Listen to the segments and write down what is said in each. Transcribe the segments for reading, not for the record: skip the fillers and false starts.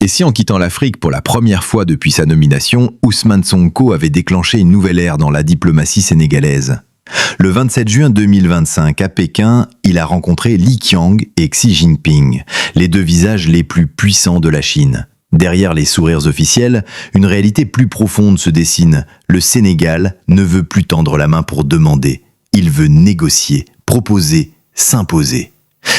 Et si en quittant l'Afrique pour la première fois depuis sa nomination, Ousmane Sonko avait déclenché une nouvelle ère dans la diplomatie sénégalaise? Le 27 juin 2025, à Pékin, il a rencontré Li Qiang et Xi Jinping, les deux visages les plus puissants de la Chine. Derrière les sourires officiels, une réalité plus profonde se dessine. Le Sénégal ne veut plus tendre la main pour demander. Il veut négocier, proposer, s'imposer.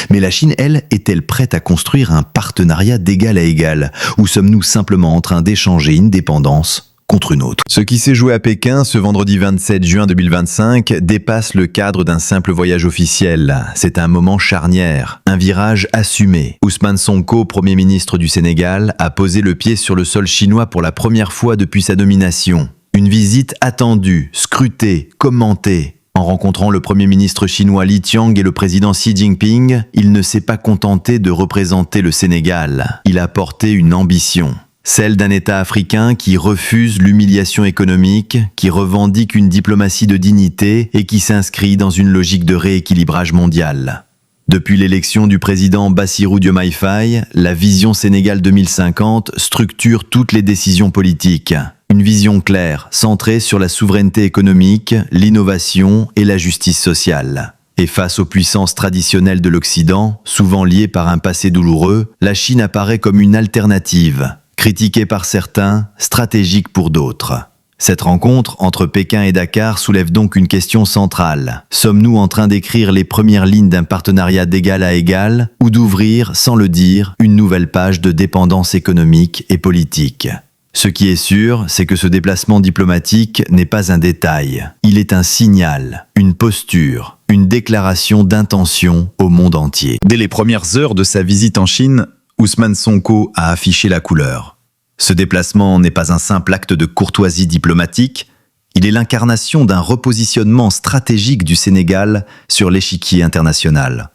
Mais la Chine, elle, est-elle prête à construire un partenariat d'égal à égal? Ou sommes-nous simplement en train d'échanger une dépendance contre une autre? Ce qui s'est joué à Pékin ce vendredi 27 juin 2025 dépasse le cadre d'un simple voyage officiel. C'est un moment charnière, un virage assumé. Ousmane Sonko, Premier ministre du Sénégal, a posé le pied sur le sol chinois pour la première fois depuis sa nomination. Une visite attendue, scrutée, commentée. En rencontrant le Premier ministre chinois Li Qiang et le président Xi Jinping, il ne s'est pas contenté de représenter le Sénégal. Il a porté une ambition. Celle d'un État africain qui refuse l'humiliation économique, qui revendique une diplomatie de dignité et qui s'inscrit dans une logique de rééquilibrage mondial. Depuis l'élection du président Bassirou Diomaye Faye, la vision Sénégal 2050 structure toutes les décisions politiques. Une vision claire, centrée sur la souveraineté économique, l'innovation et la justice sociale. Et face aux puissances traditionnelles de l'Occident, souvent liées par un passé douloureux, la Chine apparaît comme une alternative. Critiquée par certains, stratégique pour d'autres. Cette rencontre entre Pékin et Dakar soulève donc une question centrale. Sommes-nous en train d'écrire les premières lignes d'un partenariat d'égal à égal ou d'ouvrir, sans le dire, une nouvelle page de dépendance économique et politique? Ce qui est sûr, c'est que ce déplacement diplomatique n'est pas un détail. Il est un signal, une posture, une déclaration d'intention au monde entier. Dès les premières heures de sa visite en Chine, Ousmane Sonko a affiché la couleur. Ce déplacement n'est pas un simple acte de courtoisie diplomatique, il est l'incarnation d'un repositionnement stratégique du Sénégal sur l'échiquier international.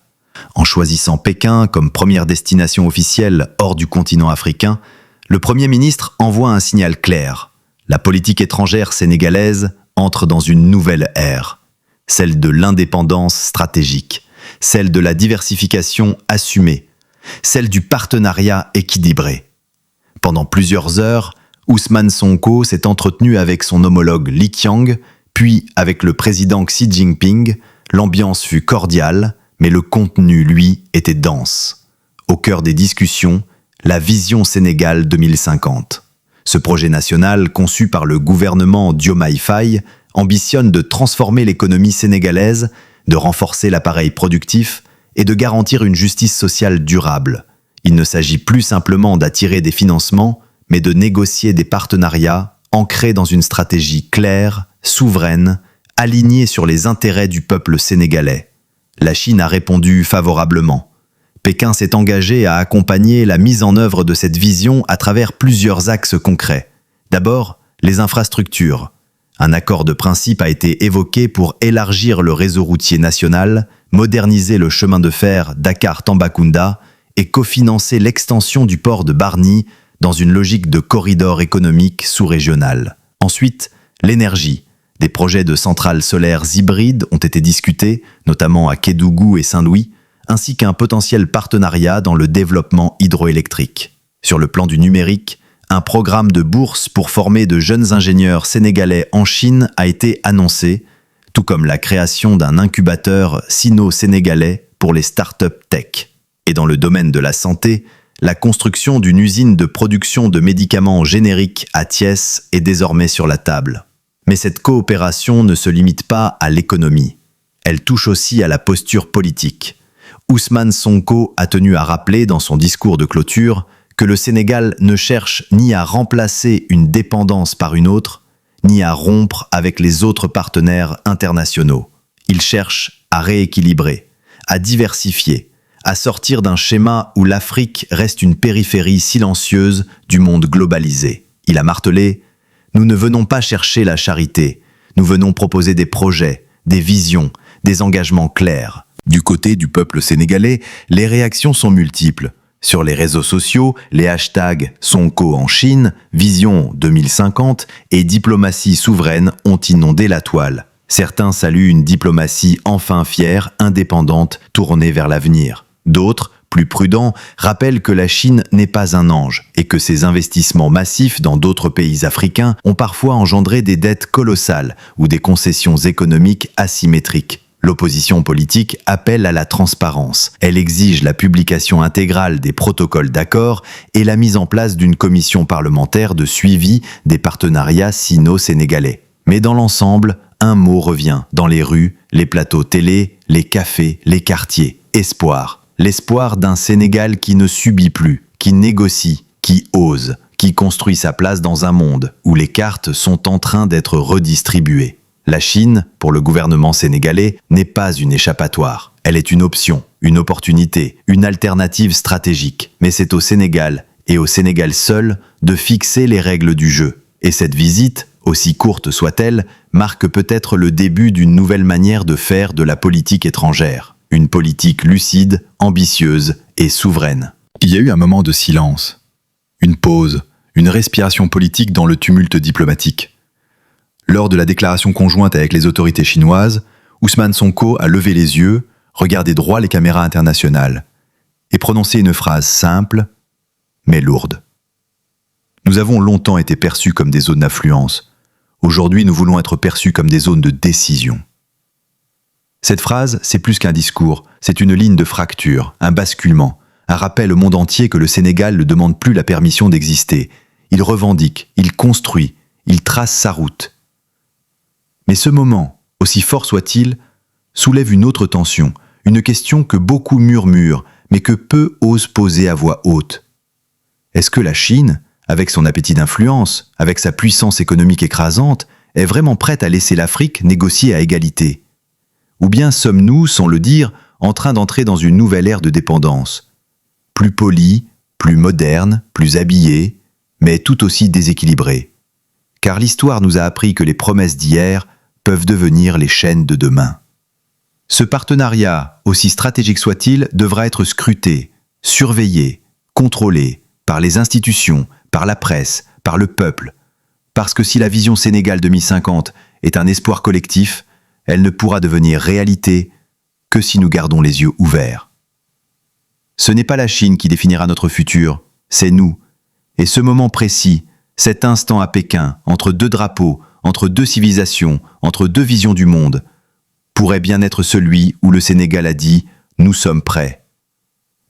En choisissant Pékin comme première destination officielle hors du continent africain, le Premier ministre envoie un signal clair. La politique étrangère sénégalaise entre dans une nouvelle ère, celle de l'indépendance stratégique, celle de la diversification assumée, celle du partenariat équilibré. Pendant plusieurs heures, Ousmane Sonko s'est entretenu avec son homologue Li Qiang, puis avec le président Xi Jinping. L'ambiance fut cordiale, mais le contenu, lui, était dense. Au cœur des discussions, la vision Sénégal 2050. Ce projet national, conçu par le gouvernement Diomaye Faye, ambitionne de transformer l'économie sénégalaise, de renforcer l'appareil productif et de garantir une justice sociale durable. Il ne s'agit plus simplement d'attirer des financements, mais de négocier des partenariats ancrés dans une stratégie claire, souveraine, alignée sur les intérêts du peuple sénégalais. La Chine a répondu favorablement. Pékin s'est engagé à accompagner la mise en œuvre de cette vision à travers plusieurs axes concrets. D'abord, les infrastructures. Un accord de principe a été évoqué pour élargir le réseau routier national, moderniser le chemin de fer Dakar-Tambacounda et cofinancer l'extension du port de Bargny dans une logique de corridor économique sous-régional. Ensuite, l'énergie. Des projets de centrales solaires hybrides ont été discutés, notamment à Kédougou et Saint-Louis, ainsi qu'un potentiel partenariat dans le développement hydroélectrique. Sur le plan du numérique, un programme de bourse pour former de jeunes ingénieurs sénégalais en Chine a été annoncé, tout comme la création d'un incubateur sino-sénégalais pour les startups tech. Et dans le domaine de la santé, la construction d'une usine de production de médicaments génériques à Thiès est désormais sur la table. Mais cette coopération ne se limite pas à l'économie. Elle touche aussi à la posture politique. Ousmane Sonko a tenu à rappeler dans son discours de clôture que le Sénégal ne cherche ni à remplacer une dépendance par une autre, ni à rompre avec les autres partenaires internationaux. Il cherche à rééquilibrer, à diversifier, à sortir d'un schéma où l'Afrique reste une périphérie silencieuse du monde globalisé. Il a martelé « Nous ne venons pas chercher la charité, nous venons proposer des projets, des visions, des engagements clairs. » Du côté du peuple sénégalais, les réactions sont multiples. Sur les réseaux sociaux, les hashtags Sonko en Chine, Vision 2050 et Diplomatie souveraine ont inondé la toile. Certains saluent une diplomatie enfin fière, indépendante, tournée vers l'avenir. D'autres plus prudents, rappellent que la Chine n'est pas un ange et que ses investissements massifs dans d'autres pays africains ont parfois engendré des dettes colossales ou des concessions économiques asymétriques. L'opposition politique appelle à la transparence. Elle exige la publication intégrale des protocoles d'accord et la mise en place d'une commission parlementaire de suivi des partenariats sino-sénégalais. Mais dans l'ensemble, un mot revient dans les rues, les plateaux télé, les cafés, les quartiers. Espoir. L'espoir d'un Sénégal qui ne subit plus, qui négocie, qui ose, qui construit sa place dans un monde où les cartes sont en train d'être redistribuées. La Chine, pour le gouvernement sénégalais, n'est pas une échappatoire. Elle est une option, une opportunité, une alternative stratégique. Mais c'est au Sénégal, et au Sénégal seul, de fixer les règles du jeu. Et cette visite, aussi courte soit-elle, marque peut-être le début d'une nouvelle manière de faire de la politique étrangère. Une politique lucide, ambitieuse et souveraine. Il y a eu un moment de silence, une pause, une respiration politique dans le tumulte diplomatique. Lors de la déclaration conjointe avec les autorités chinoises, Ousmane Sonko a levé les yeux, regardé droit les caméras internationales et prononcé une phrase simple, mais lourde. Nous avons longtemps été perçus comme des zones d'influence. Aujourd'hui, nous voulons être perçus comme des zones de décision. Cette phrase, c'est plus qu'un discours, c'est une ligne de fracture, un basculement, un rappel au monde entier que le Sénégal ne demande plus la permission d'exister. Il revendique, il construit, il trace sa route. Mais ce moment, aussi fort soit-il, soulève une autre tension, une question que beaucoup murmurent, mais que peu osent poser à voix haute. Est-ce que la Chine, avec son appétit d'influence, avec sa puissance économique écrasante, est vraiment prête à laisser l'Afrique négocier à égalité ? Ou bien sommes-nous, sans le dire, en train d'entrer dans une nouvelle ère de dépendance, plus polie, plus moderne, plus habillée, mais tout aussi déséquilibrée. Car l'histoire nous a appris que les promesses d'hier peuvent devenir les chaînes de demain. Ce partenariat, aussi stratégique soit-il, devra être scruté, surveillé, contrôlé par les institutions, par la presse, par le peuple. Parce que si la vision Sénégal 2050 est un espoir collectif, elle ne pourra devenir réalité que si nous gardons les yeux ouverts. Ce n'est pas la Chine qui définira notre futur, c'est nous. Et ce moment précis, cet instant à Pékin, entre deux drapeaux, entre deux civilisations, entre deux visions du monde, pourrait bien être celui où le Sénégal a dit « Nous sommes prêts »,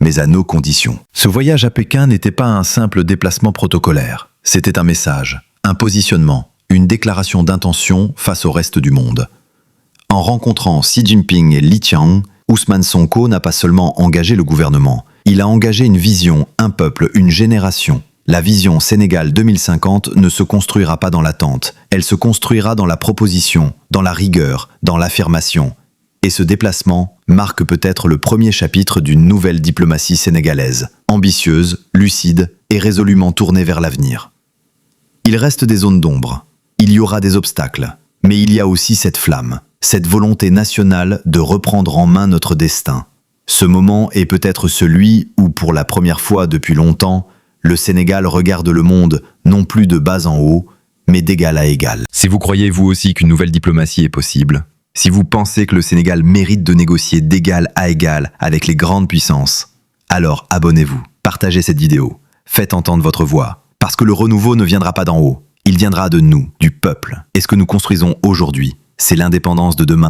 mais à nos conditions. Ce voyage à Pékin n'était pas un simple déplacement protocolaire, c'était un message, un positionnement, une déclaration d'intention face au reste du monde. En rencontrant Xi Jinping et Li Qiang, Ousmane Sonko n'a pas seulement engagé le gouvernement, il a engagé une vision, un peuple, une génération. La vision Sénégal 2050 ne se construira pas dans l'attente, elle se construira dans la proposition, dans la rigueur, dans l'affirmation. Et ce déplacement marque peut-être le premier chapitre d'une nouvelle diplomatie sénégalaise, ambitieuse, lucide et résolument tournée vers l'avenir. Il reste des zones d'ombre, il y aura des obstacles, mais il y a aussi cette flamme, cette volonté nationale de reprendre en main notre destin. Ce moment est peut-être celui où, pour la première fois depuis longtemps, le Sénégal regarde le monde non plus de bas en haut, mais d'égal à égal. Si vous croyez vous aussi qu'une nouvelle diplomatie est possible, si vous pensez que le Sénégal mérite de négocier d'égal à égal avec les grandes puissances, alors abonnez-vous, partagez cette vidéo, faites entendre votre voix, parce que le renouveau ne viendra pas d'en haut, il viendra de nous, du peuple. Et ce que nous construisons aujourd'hui, c'est l'indépendance de demain.